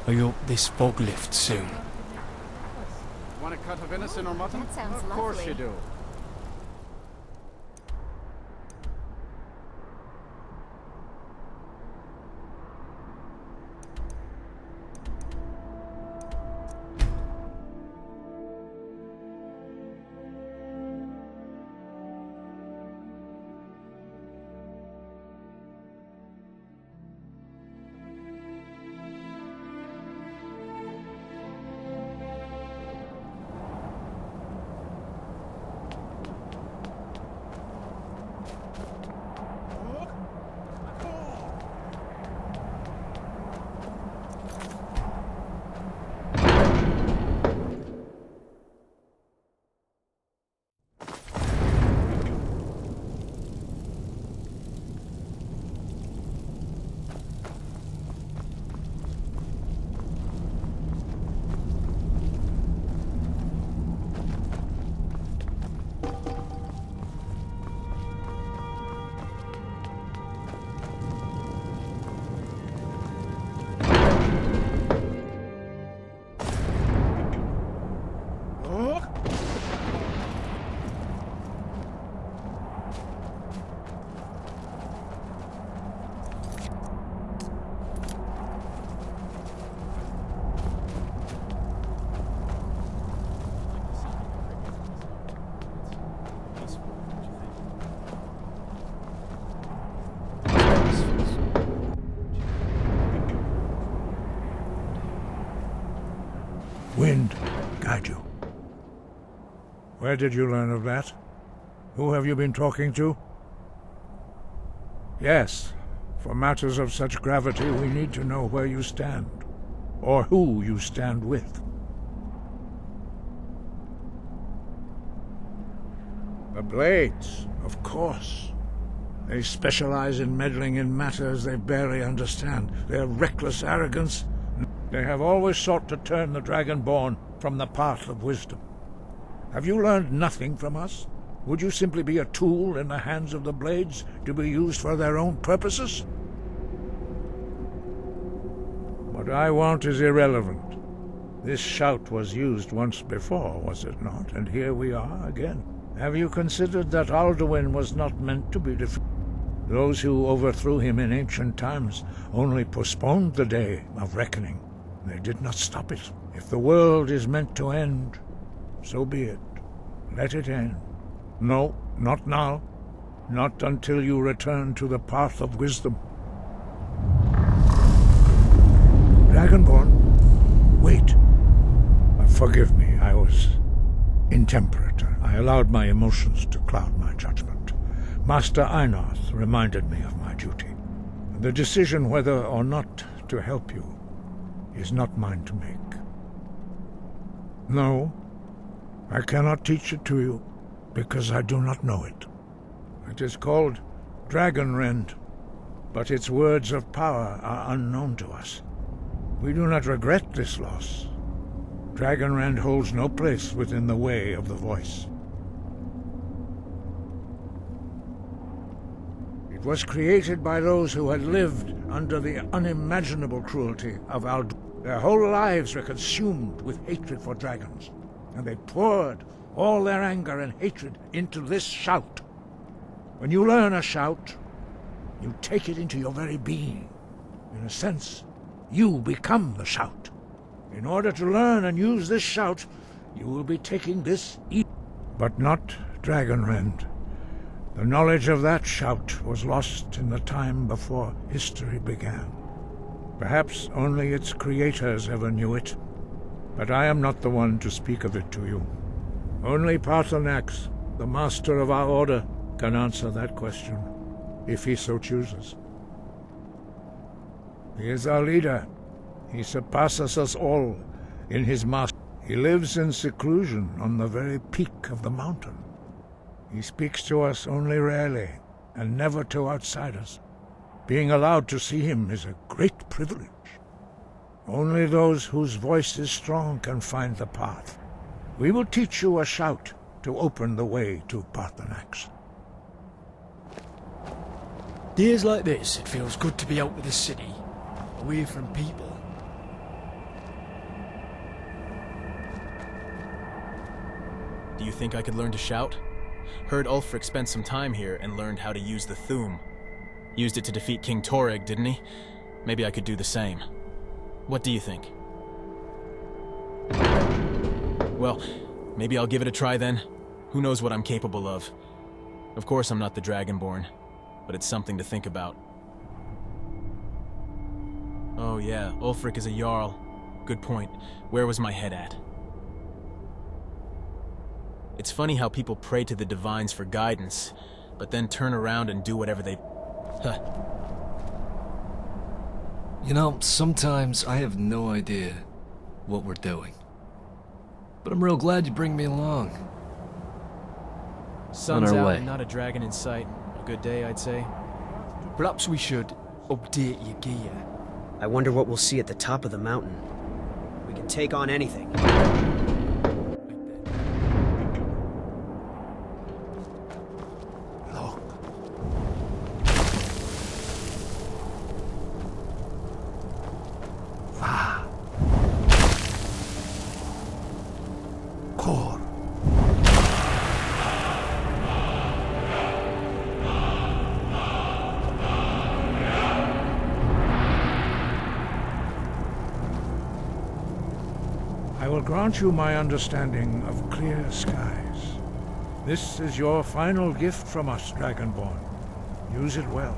Are you up this fog lift soon? Want a cut of venison or mutton? That sounds Of course lovely. you do. Wind guide you. Where did you learn of that? Who have you been talking to? Yes, for matters of such gravity we need to know where you stand, or who you stand with. The Blades, of course. They specialize in meddling in matters they barely understand. Their reckless arrogance. They have always sought to turn the Dragonborn from the path of wisdom. Have you learned nothing from us? Would you simply be a tool in the hands of the Blades to be used for their own purposes? What I want is irrelevant. This shout was used once before, was it not? And here we are again. Have you considered that Alduin was not meant to be defeated? Those who overthrew him in ancient times only postponed the day of reckoning. They did not stop it. If the world is meant to end, so be it. Let it end. No, not now. Not until you return to the path of wisdom. Dragonborn, wait. Forgive me, I was intemperate. I allowed my emotions to cloud my judgment. Master Einarth reminded me of my duty. The decision whether or not to help you is not mine to make. No, I cannot teach it to you, because I do not know it. It is called Dragonrend, but its words of power are unknown to us. We do not regret this loss. Dragonrend holds no place within the way of the voice. It was created by those who had lived under the unimaginable cruelty of Alduin. Their whole lives were consumed with hatred for dragons, and they poured all their anger and hatred into this shout. When you learn a shout, you take it into your very being. In a sense, you become the shout. In order to learn and use this shout, you will be taking this but not Dragonrend. The knowledge of that shout was lost in the time before history began. Perhaps only its creators ever knew it, but I am not the one to speak of it to you. Only Paarthurnax, the master of our order, can answer that question, if he so chooses. He is our leader. He surpasses us all in his mastery. He lives in seclusion on the very peak of the mountain. He speaks to us only rarely, and never to outsiders. Being allowed to see him is a great privilege. Only those whose voice is strong can find the path. We will teach you a shout to open the way to Paarthurnax. Days like this, it feels good to be out of the city, away from people. Do you think I could learn to shout? Heard Ulfric spent some time here and learned how to use the Thuum. Used it to defeat King Toreg, didn't he? Maybe I could do the same. What do you think? Well, maybe I'll give it a try then. Who knows what I'm capable of? Of course I'm not the Dragonborn, but it's something to think about. Oh yeah, Ulfric is a Jarl. Good point. Where was my head at? It's funny how people pray to the divines for guidance, but then turn around and do whatever they... Huh. You know, sometimes I have no idea what we're doing. But I'm real glad you bring me along. Sun's our out way. and not a dragon in sight. A good day, I'd say. Perhaps we should update your gear. I wonder what we'll see at the top of the mountain. We can take on anything. Look. Va. Core. I will grant you my understanding of clear skies. This is your final gift from us, Dragonborn. Use it well.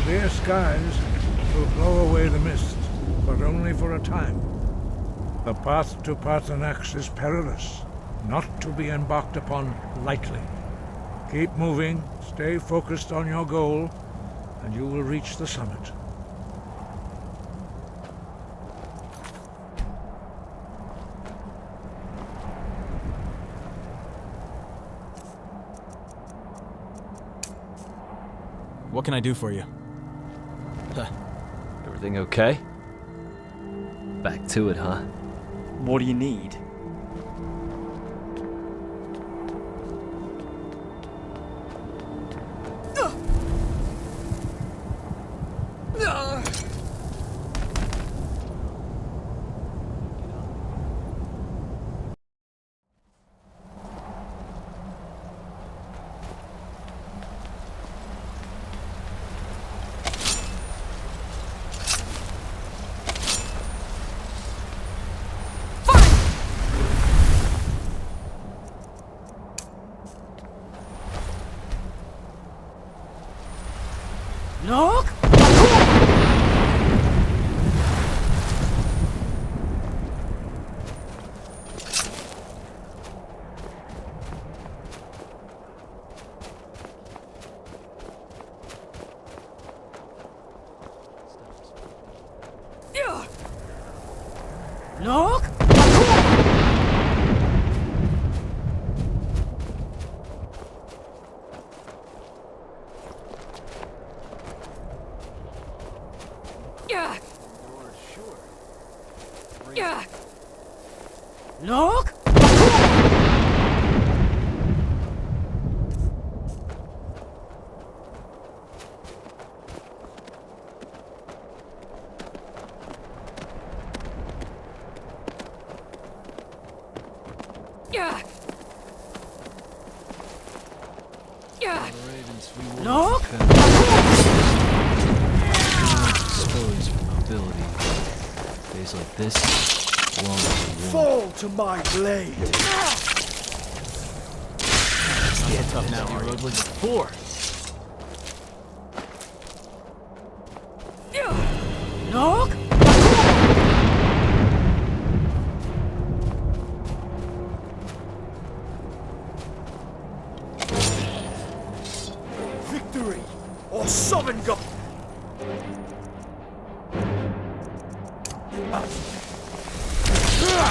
Clear skies will blow away the mist, but only for a time. The path to Paarthurnax is perilous, not to be embarked upon lightly. Keep moving, stay focused on your goal, and you will reach the summit. What can I do for you? Everything okay? Back to it, huh? What do you need? Look! Look! Look! Look! Exposed for mobility. Days like this, long Fall to my blade! Not tough now, are you? road like before. Look! Victory or summon God!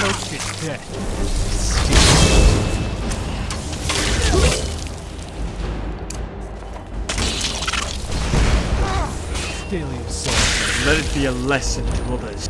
Most is dead. Still yourself. Let it be a lesson to others.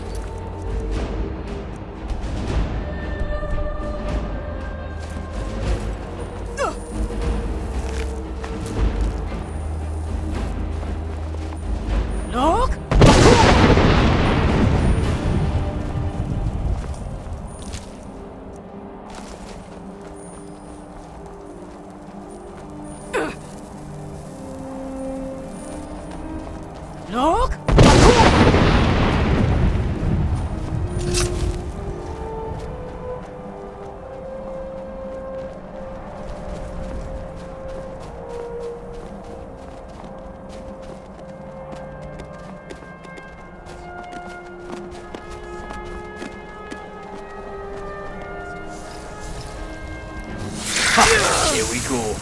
Here we go.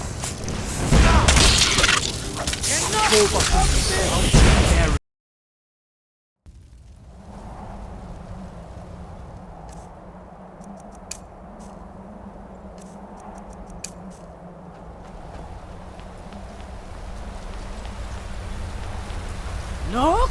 Knock?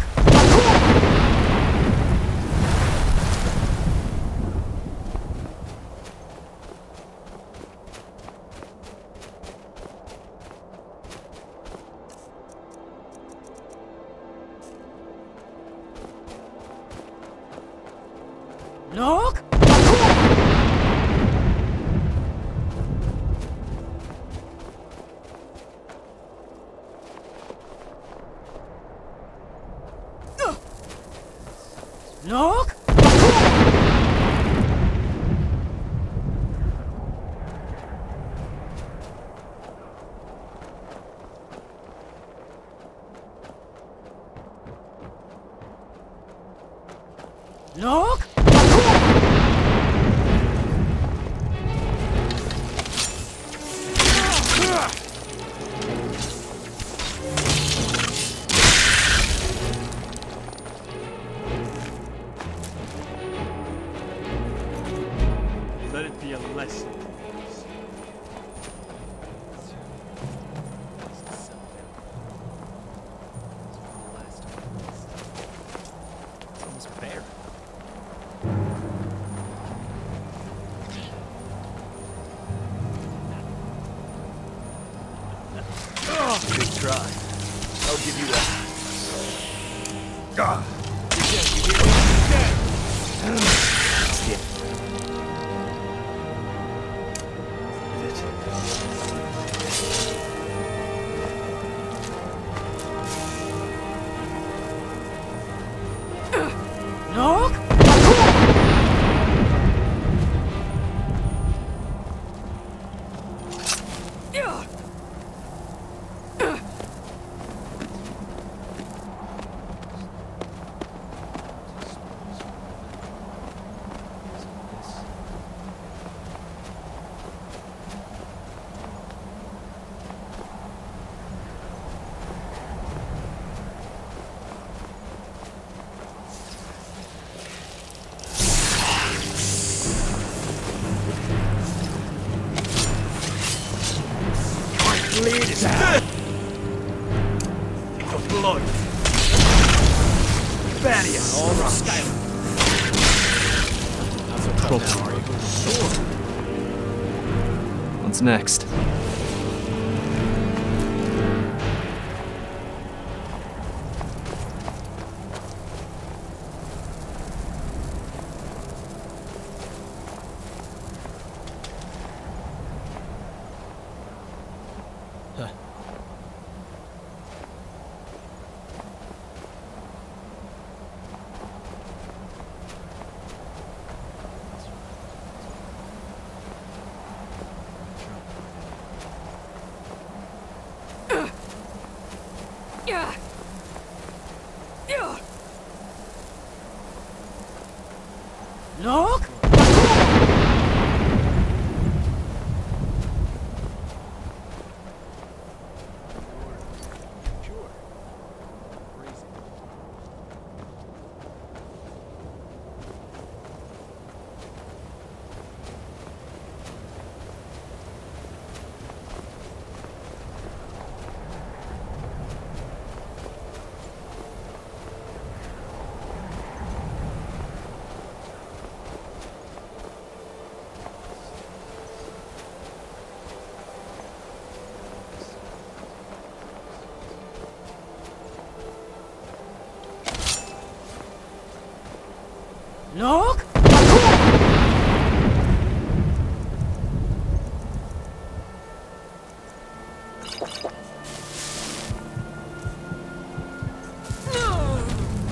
Knock? Knock? Knock? Let it be a lesson. It's almost bare. Good try. I'll give you that. Knock? The blood. Thaddeus. All right. Skyrim. Not so tough now, are you? What's next? Knock? Knock?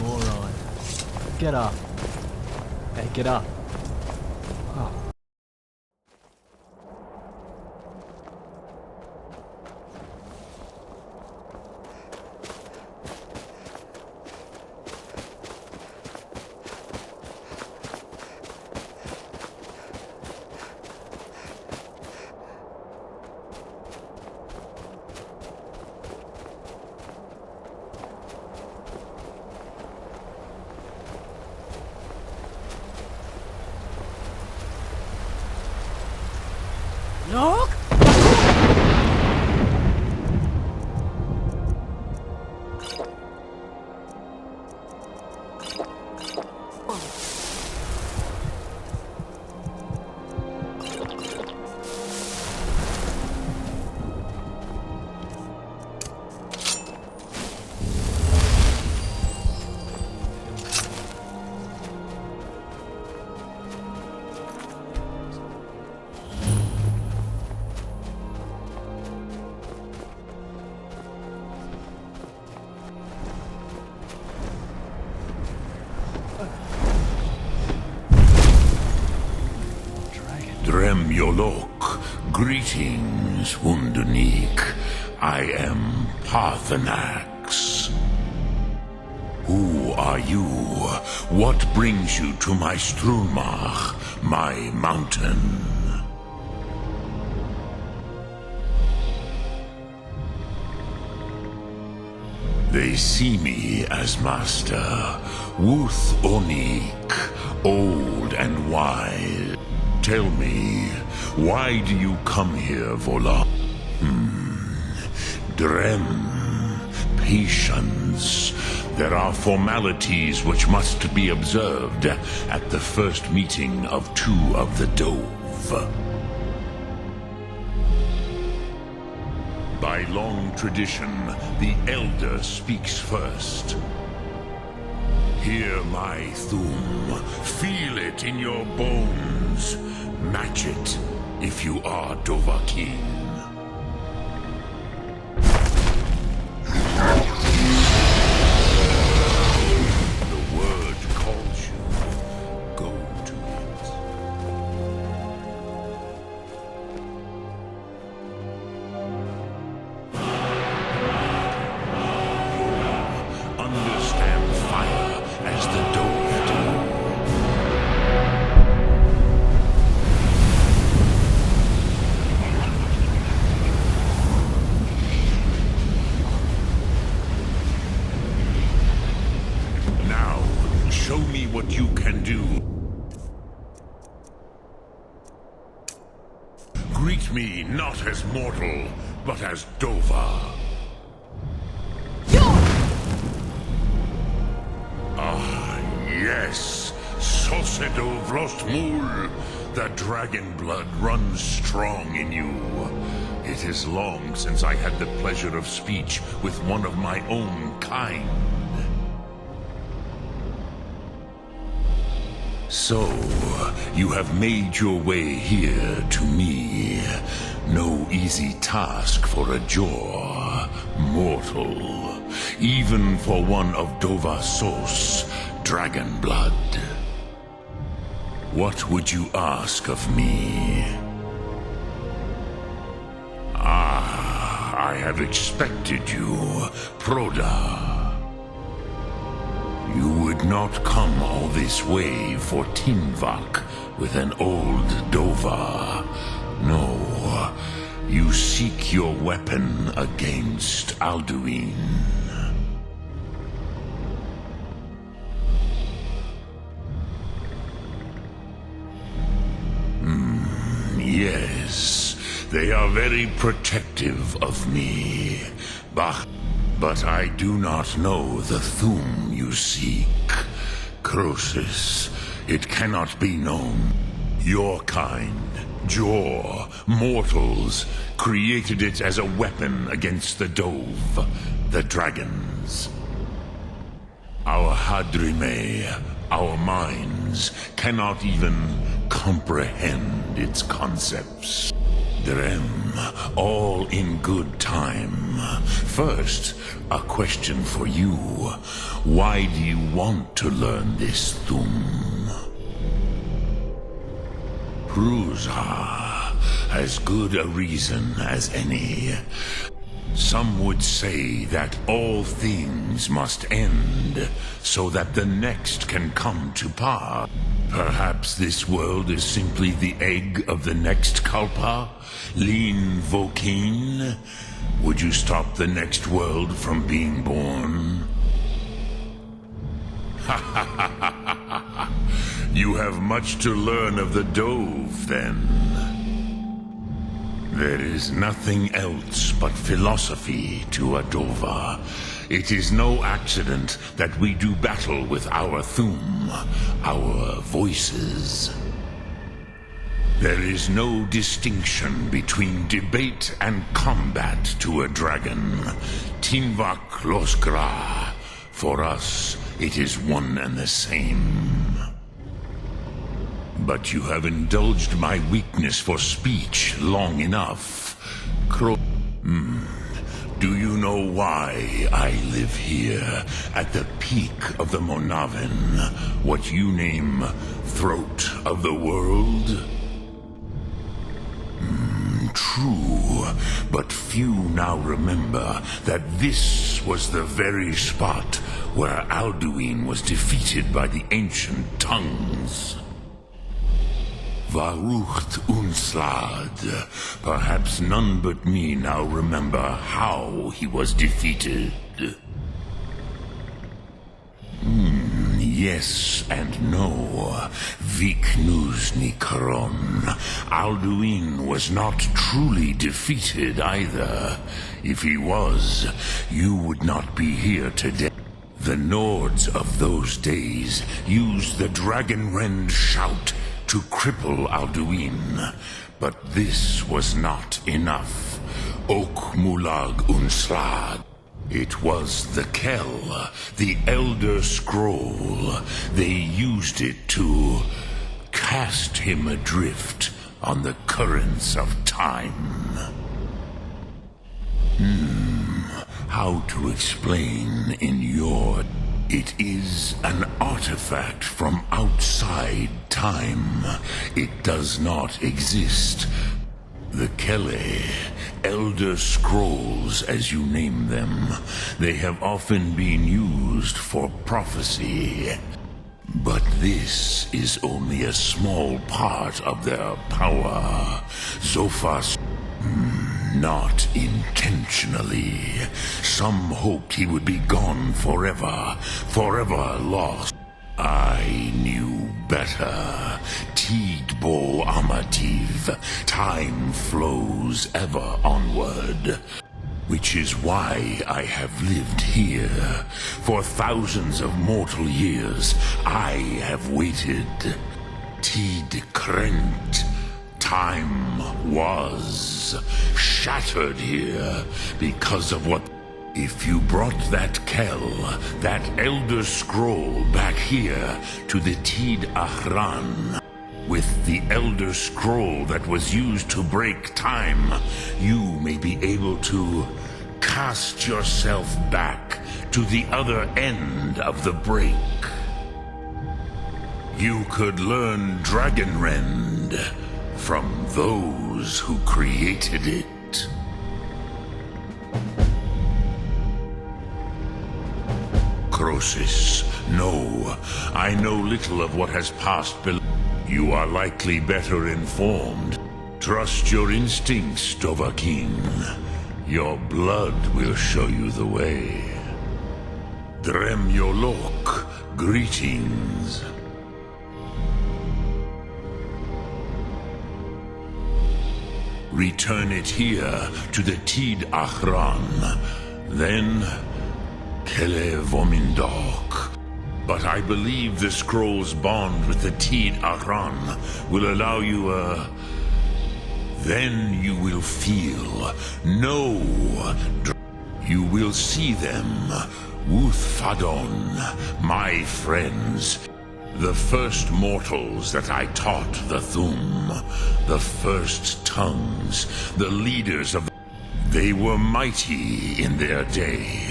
Moron. Get up. Hey, get up. Oh. Look! Dremyolok, greetings, Wundernik. I am Parthenax. Who are you? What brings you to my Strunmach, my mountain? They see me as master, Wuth Onik, old and wise. Tell me, why do you come here, Vola? Drem, patience. There are formalities which must be observed at the first meeting of two of the Dove. By long tradition, the Elder speaks first. Hear my Thum. Feel it in your bones. Match it if you are Dovahkiin. The word calls you. Go to it. Understand fire as the Dove do. Now, show me what you can do. Greet me not as mortal, but as Dova. Yes, Sosedo Vrostmul. The dragon blood runs strong in you. It is long since I had the pleasure of speech with one of my own kind. So, you have made your way here to me. No easy task for a jaw, mortal, even for one of Dovasos, dragon blood. What would you ask of me? I have expected you, Proda. You would not come all this way for Tinvak with an old Dova. No, you seek your weapon against Alduin. Yes, they are very protective of me. But I do not know the Thum you seek. Croesus, it cannot be known. Your kind, Jor, mortals, created it as a weapon against the Dove, the dragons. Our Hadrime, our minds, cannot even comprehend its concepts. Drem, all in good time. First, a question for you. Why do you want to learn this Thum? Prusa, as good a reason as any. Some would say that all things must end, so that the next can come to pass. Perhaps this world is simply the egg of the next Kalpa? Lean Vokin? Would you stop the next world from being born? You have much to learn of the Dove, then. There is nothing else but philosophy to Adova. It is no accident that we do battle with our Thum, our voices. There is no distinction between debate and combat to a dragon. Tinvak Losgra. For us, it is one and the same. But you have indulged my weakness for speech long enough. Do you know why I live here, at the peak of the Monavin, what you name throat of the world? True, but few now remember that this was the very spot where Alduin was defeated by the ancient tongues. Varucht Unslad. Perhaps none but me now remember how he was defeated. Yes and no. Viknuzny Karon. Alduin was not truly defeated either. If he was, you would not be here today. The Nords of those days used the Dragonrend shout to cripple Alduin. But this was not enough. Ok Mulag Unslad. It was the Kell, the Elder Scroll. They used it to cast him adrift on the currents of time. How to explain in your... It is an artifact from outside time. It does not exist. The Kele, Elder Scrolls as you name them, they have often been used for prophecy. But this is only a small part of their power. Zophas, not intentionally. Some hoped he would be gone forever, forever lost. I knew better. Tidbo Amativ. Time flows ever onward. Which is why I have lived here. For thousands of mortal years, I have waited. Tid Krent. Time was shattered here because of what... If you brought that Kell, that Elder Scroll back here to the Tid Ahran, with the Elder Scroll that was used to break time, you may be able to cast yourself back to the other end of the break. You could learn Dragonrend from those who created it. Crosis, no. I know little of what has passed below. You are likely better informed. Trust your instincts, Dovahkiin. Your blood will show you the way. Drem Yolok, greetings. Return it here to the Tid Ahran. Then... Kele Vomindok. But I believe the scroll's bond with the Tid Ahran will allow you Then you will feel, know. You will see them. Wuthfadon, my friends. The first mortals that I taught the Thum. The first tongues. The leaders of... They were mighty in their day,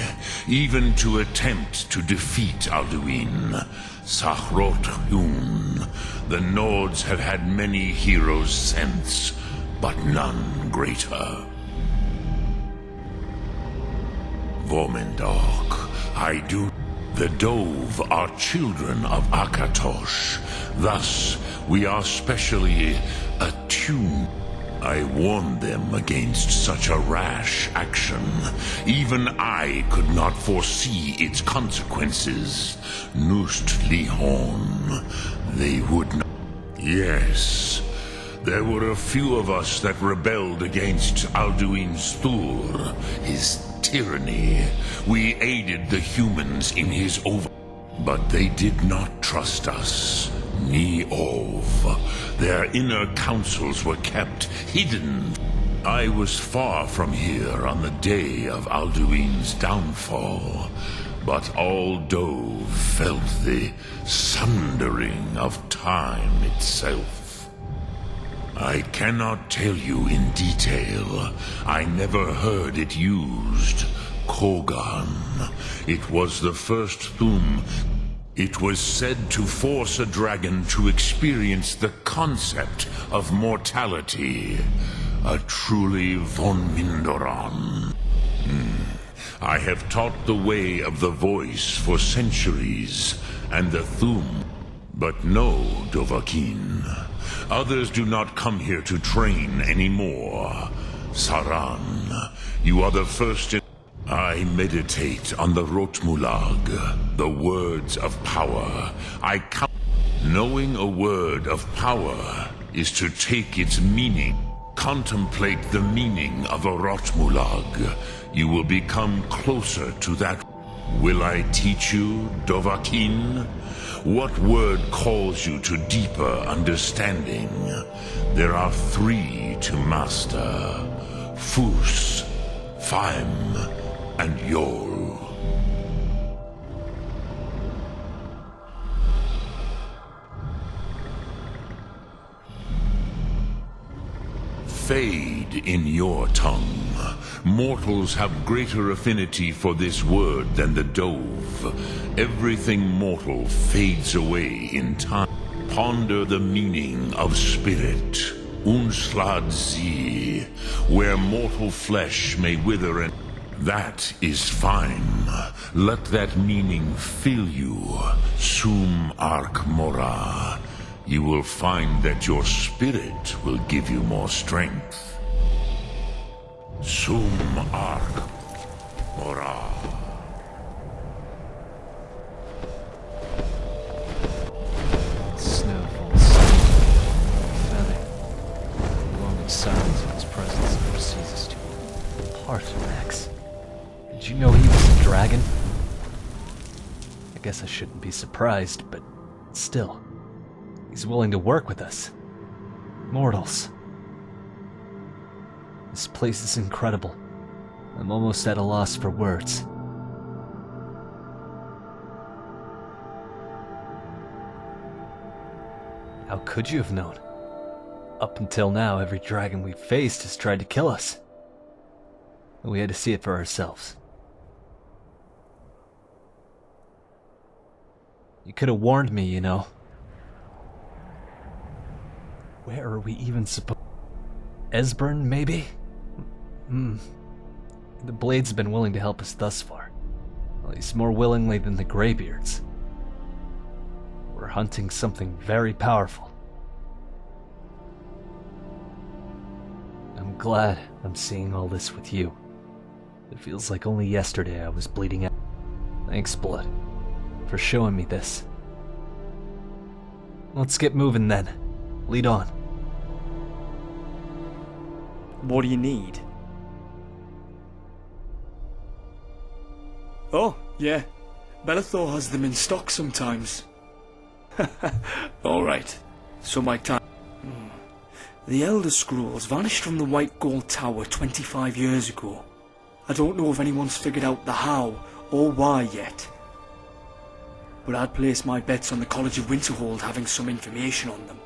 even to attempt to defeat Alduin. Sahrot Hun. The Nords have had many heroes since, but none greater. Vomindok, I do... The Dove are children of Akatosh. Thus, we are specially attuned. I warned them against such a rash action. Even I could not foresee its consequences. Nust Lihon. They would not... Yes, There were a few of us that rebelled against Alduin Stur, his tyranny. We aided the humans in his But they did not trust us. Ni Ov. Their inner councils were kept hidden. I was far from here on the day of Alduin's downfall, but all Dove felt the sundering of time itself. I cannot tell you in detail. I never heard it used. Kogan. It was the first Thum. It was said to force a dragon to experience the concept of mortality. A truly von Mindoran. I have taught the way of the voice for centuries, and the Thum. But no, Dovahkiin. Others do not come here to train anymore. Saran, you are the first in... I meditate on the Rotmulag, the words of power. I count... Knowing a word of power is to take its meaning. Contemplate the meaning of a Rotmulag. You will become closer to that. Will I teach you, Dovahkiin? What word calls you to deeper understanding? There are 3 to master. Fus, Faim, and Yol. Fade in your tongue. Mortals have greater affinity for this word than the Dove. Everything mortal fades away in time. Ponder the meaning of spirit. Unslad Zi, where mortal flesh may wither and... That is fine. Let that meaning fill you. Sum Ark Mora. You will find that your spirit will give you more strength. Sum Ark Mora. Snow falls feather. The lonely silence of his presence never ceases to Parthenax. Did you know he was a dragon? I guess I shouldn't be surprised, but still. He's willing to work with us. Mortals. This place is incredible. I'm almost at a loss for words. How could you have known? Up until now, every dragon we've faced has tried to kill us. We had to see it for ourselves. You could have warned me, you know. Where are we even supposed... Esbern, maybe? The Blades have been willing to help us thus far. At least more willingly than the Greybeards. We're hunting something very powerful. I'm glad I'm seeing all this with you. It feels like only yesterday I was bleeding out. Thanks, Blood, for showing me this. Let's get moving then. Lead on. What do you need? Oh, yeah. Bellathor has them in stock sometimes. Alright, so my time. The Elder Scrolls vanished from the White Gold Tower 25 years ago. I don't know if anyone's figured out the how or why yet. But I'd place my bets on the College of Winterhold having some information on them.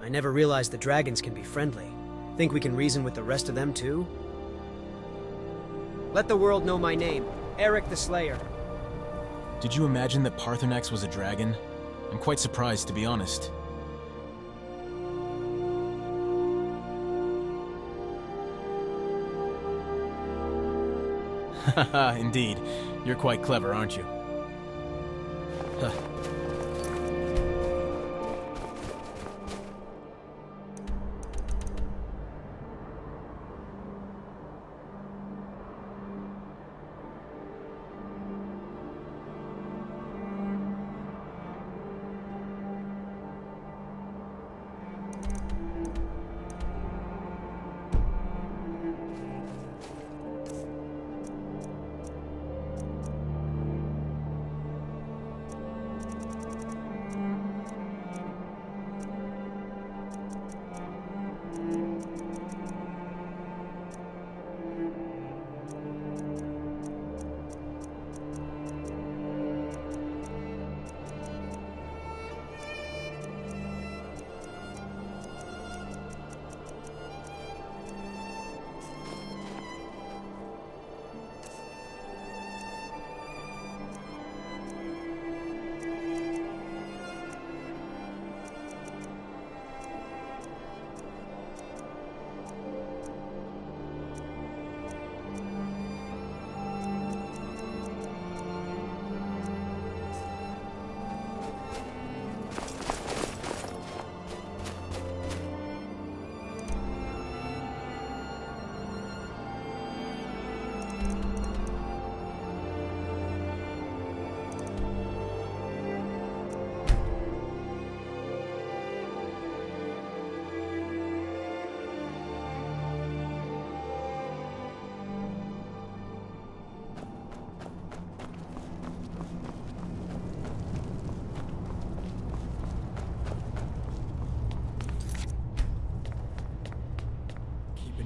I never realized the dragons can be friendly. Think we can reason with the rest of them too? Let the world know my name, Eric the Slayer. Did you imagine that Parthenax was a dragon? I'm quite surprised, to be honest. Haha, indeed. You're quite clever, aren't you? Huh.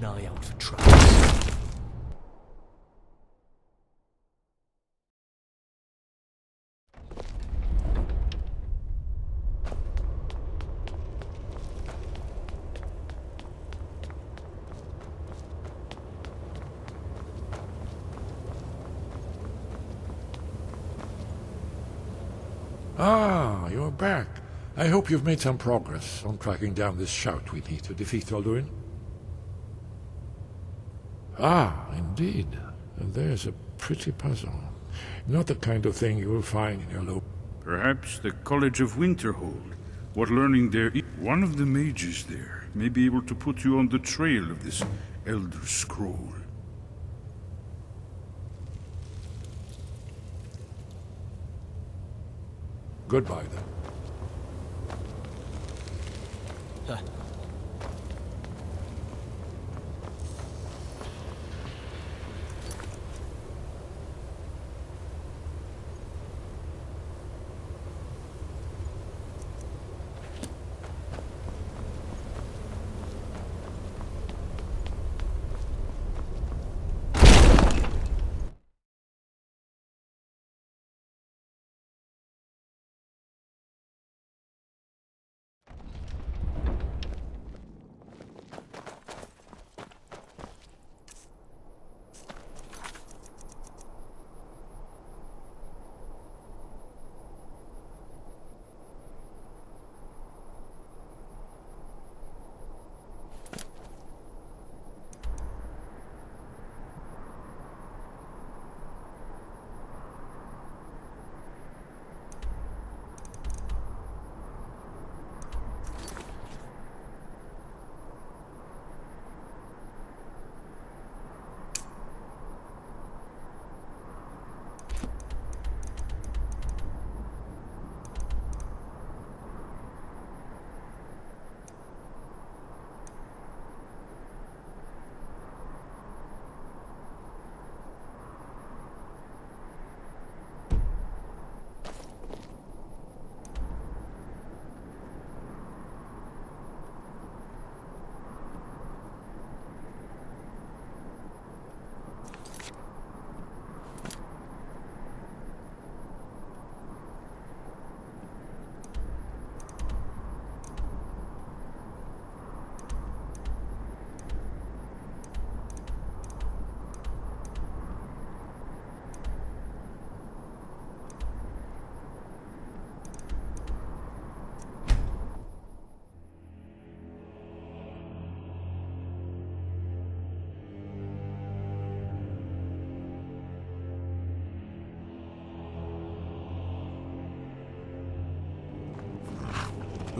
an eye out for traps. Ah, you're back. I hope you've made some progress on tracking down this shout we need to defeat Alduin. Ah, indeed. There's a pretty puzzle. Not the kind of thing you will find in your local... Perhaps the College of Winterhold. What learning there is. One of the mages there may be able to put you on the trail of this Elder Scroll. Goodbye, then.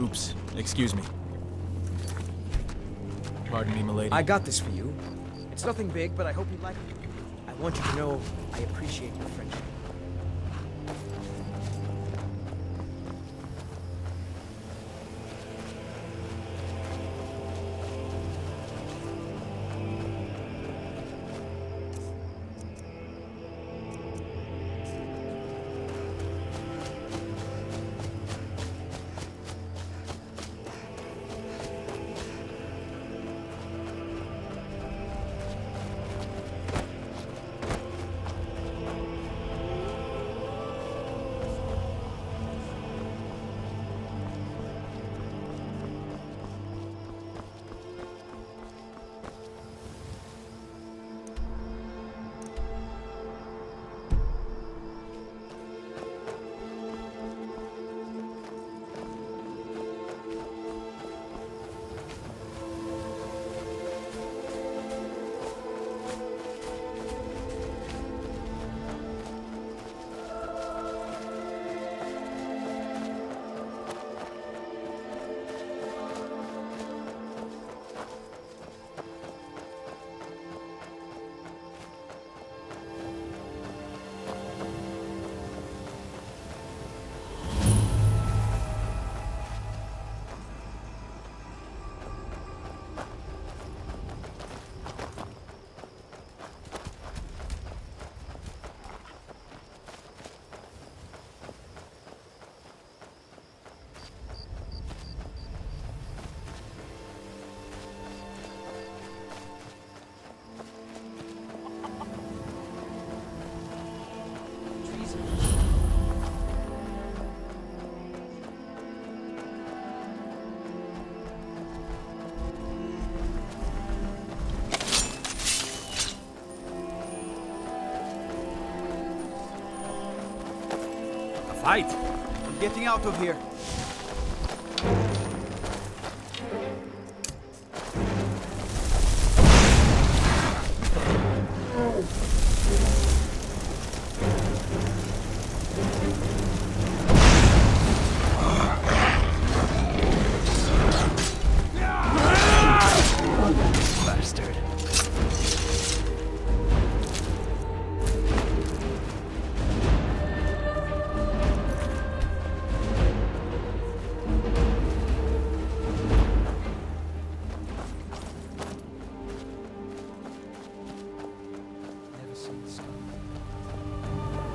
Oops. Excuse me. Pardon me, milady. I got this for you. It's nothing big, but I hope you like it. I want you to know I appreciate your friendship. Fight! I'm getting out of here. Bastard. Never seen the sky.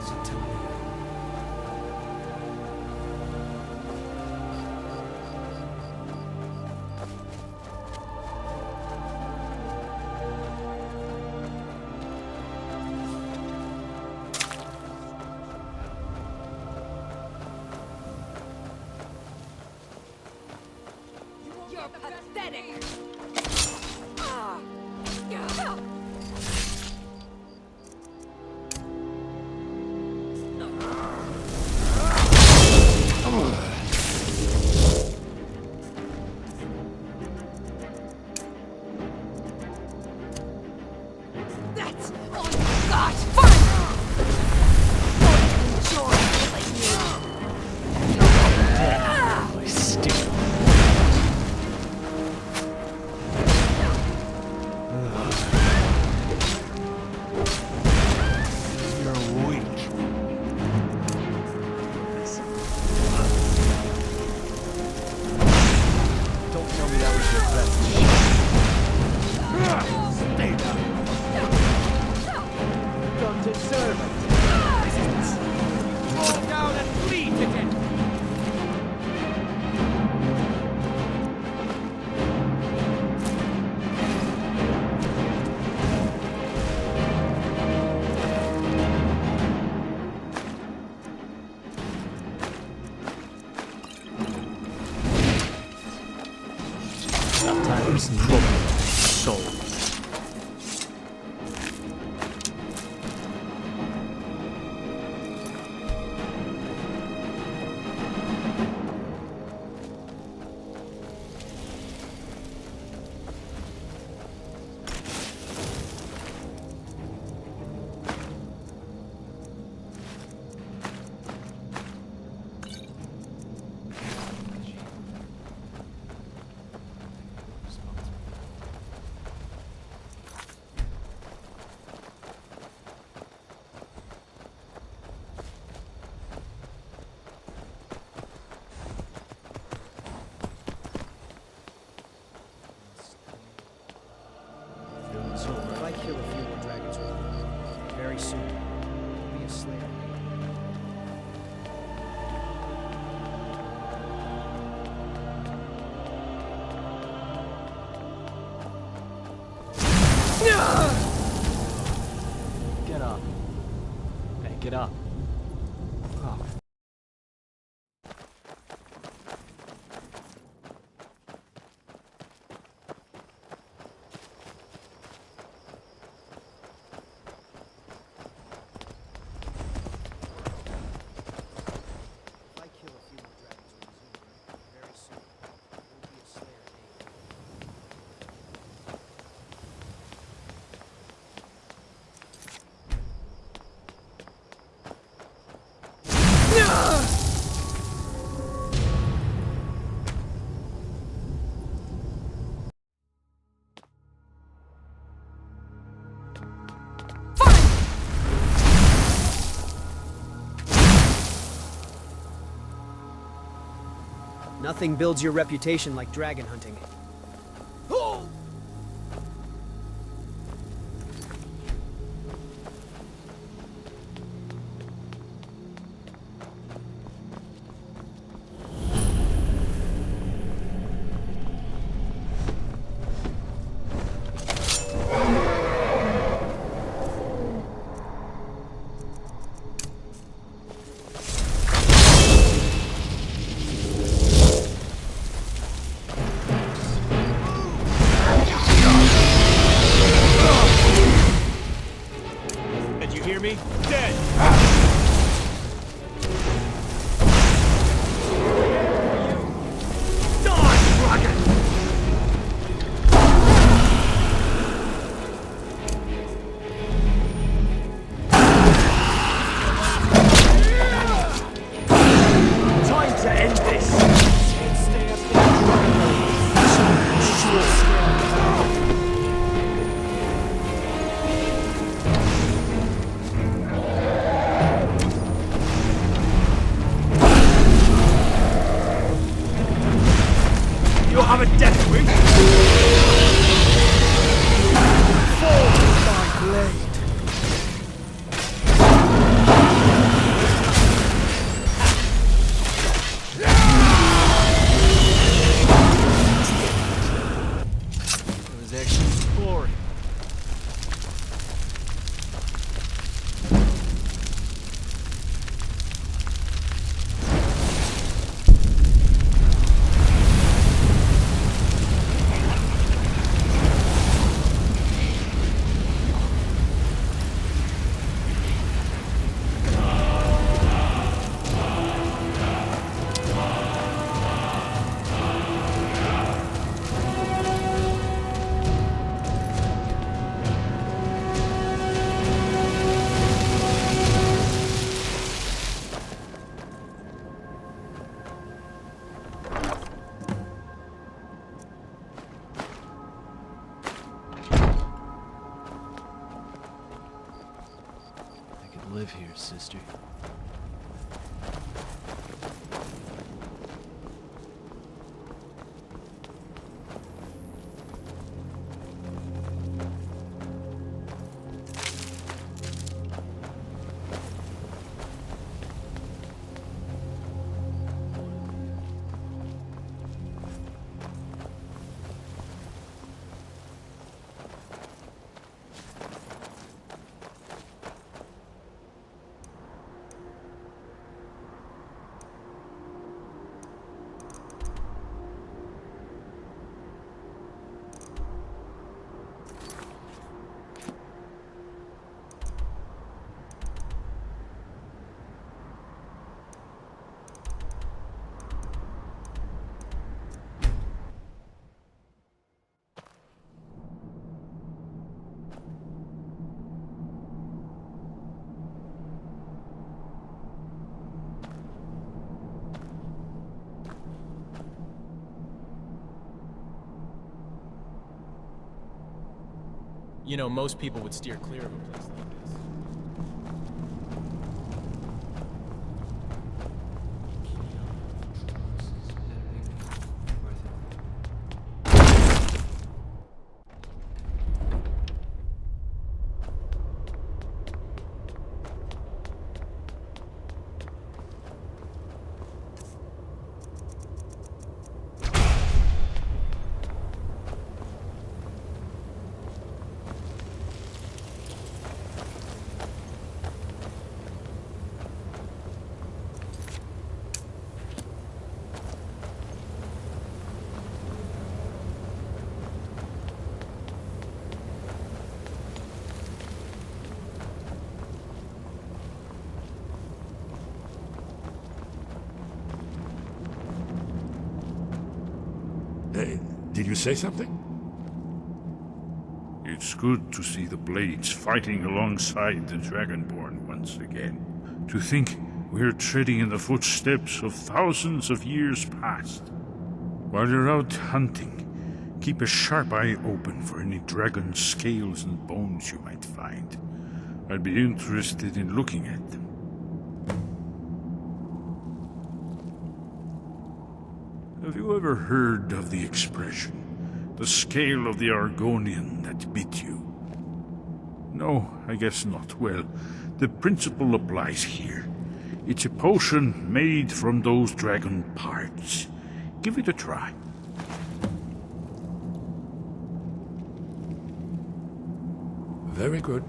So tell me. You're pathetic! That's all you got! Fine! Enjoy killing me! My stupid. You're weak. Don't tell me that was your best shot. Stay down. You don't deserve it. Fall down and bleed to death. Sometimes broken soul. If I kill a few more dragons with you, very soon, I'll be a slayer. Get up. Hey, get up. Oh. If I kill a few more dragons with you, very soon, I'll be a slayer. Nothing builds your reputation like dragon hunting. You'll have a death wish. Fall with my blade. It was actually exploring. Live here, sister. You know, most people would steer clear of a place like this. Did you say something? It's good to see the Blades fighting alongside the Dragonborn once again. To think we're treading in the footsteps of thousands of years past. While you're out hunting, keep a sharp eye open for any dragon scales and bones you might find. I'd be interested in looking at them. Have you ever heard of the expression, the scale of the Argonian that bit you? No, I guess not. Well, the principle applies here. It's a potion made from those dragon parts. Give it a try. Very good.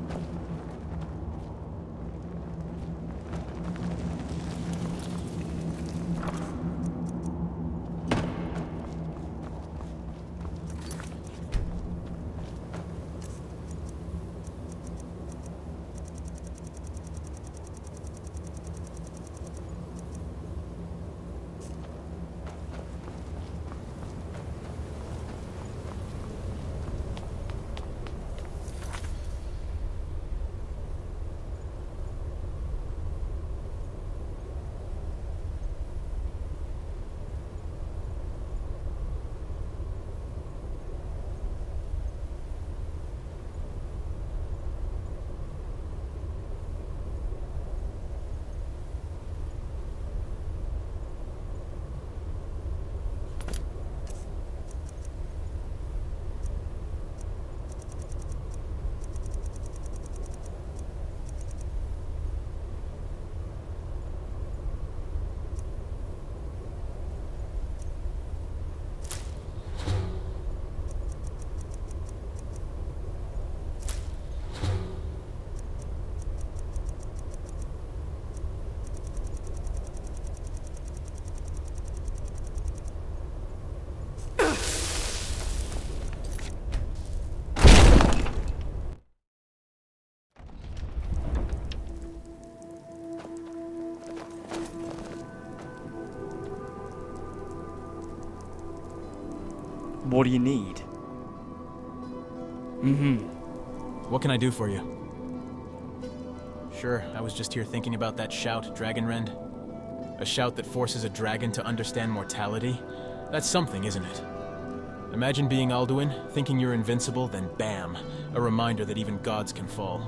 What do you need? What can I do for you? Sure, I was just here thinking about that shout, Dragonrend. A shout that forces a dragon to understand mortality? That's something, isn't it? Imagine being Alduin, thinking you're invincible, then bam, a reminder that even gods can fall.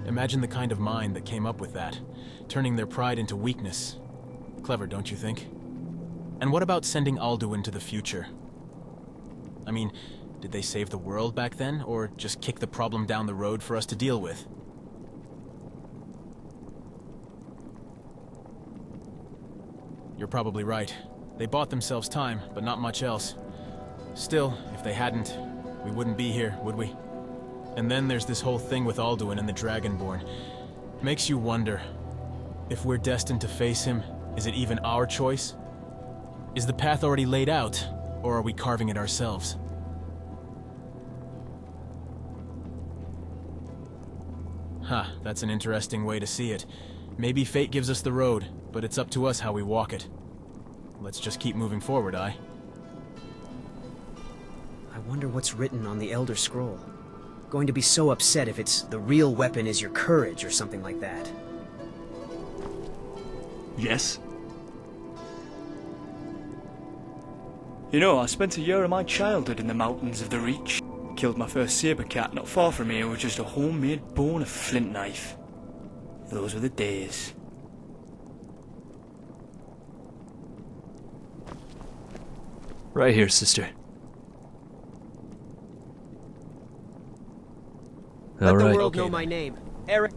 Imagine the kind of mind that came up with that, turning their pride into weakness. Clever, don't you think? And what about sending Alduin to the future? I mean, did they save the world back then, or just kick the problem down the road for us to deal with? You're probably right. They bought themselves time, but not much else. Still, if they hadn't, we wouldn't be here, would we? And then there's this whole thing with Alduin and the Dragonborn. Makes you wonder, if we're destined to face him, is it even our choice? Is the path already laid out, or are we carving it ourselves? Huh, that's an interesting way to see it. Maybe fate gives us the road, but it's up to us how we walk it. Let's just keep moving forward, aye? I wonder what's written on the Elder Scroll. Going to be so upset if it's the real weapon is your courage or something like that. Yes? You know, I spent a year of my childhood in the mountains of the Reach. Killed my first saber cat not far from here with just a homemade bow and a flint knife. Those were the days. Right here, sister. Let All the right. world know my name. Eric.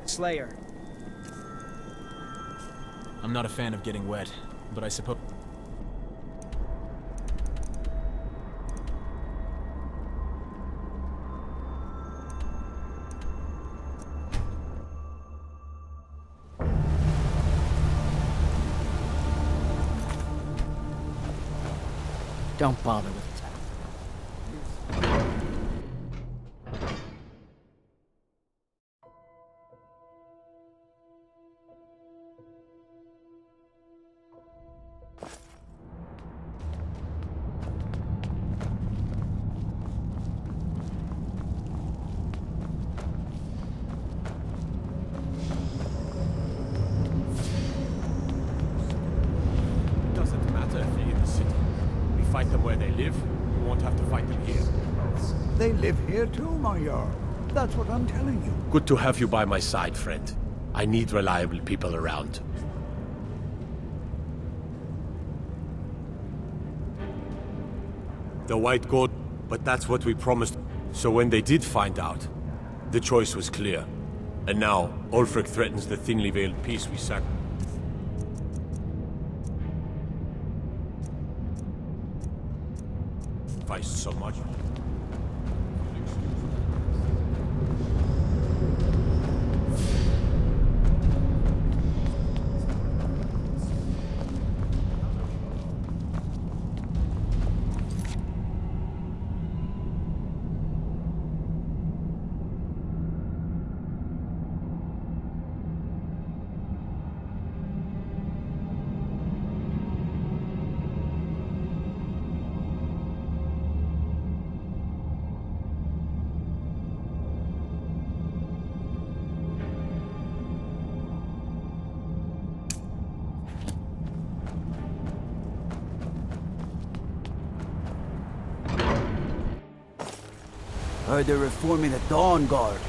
Slayer. I'm not a fan of getting wet, but I suppose... Don't bother with it. Doesn't matter if you're in the city. We fight them where they live. We won't have to fight them here. They live here too, my Jarl. That's what I'm telling you. Good to have you by my side, friend. I need reliable people around. The White Gold, but that's what we promised. So when they did find out, the choice was clear. And now, Ulfric threatens the thinly veiled peace we sacrificed. So much. Heard they're reforming the Dawn Guard.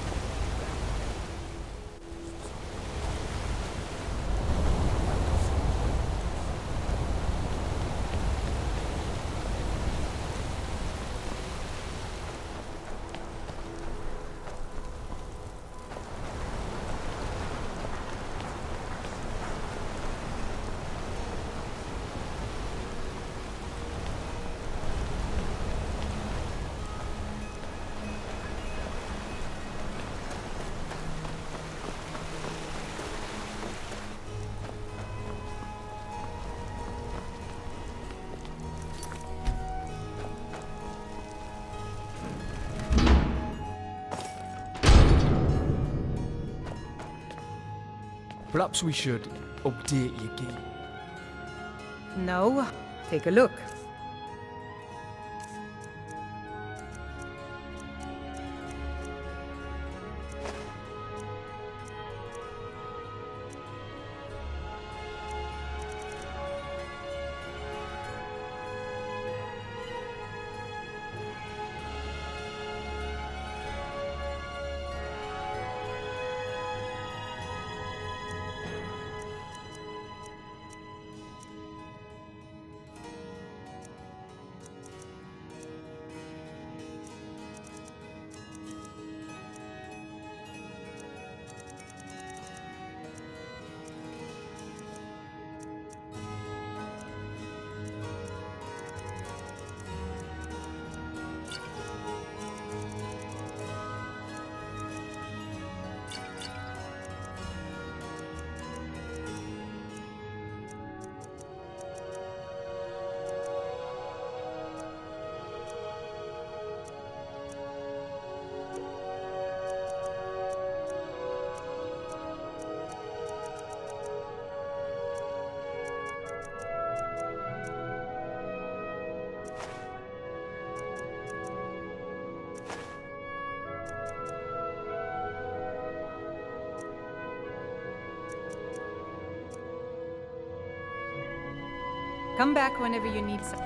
Perhaps we should update your gear. No. Take a look. Come back whenever you need something.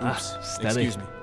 Oops, steady. excuse me.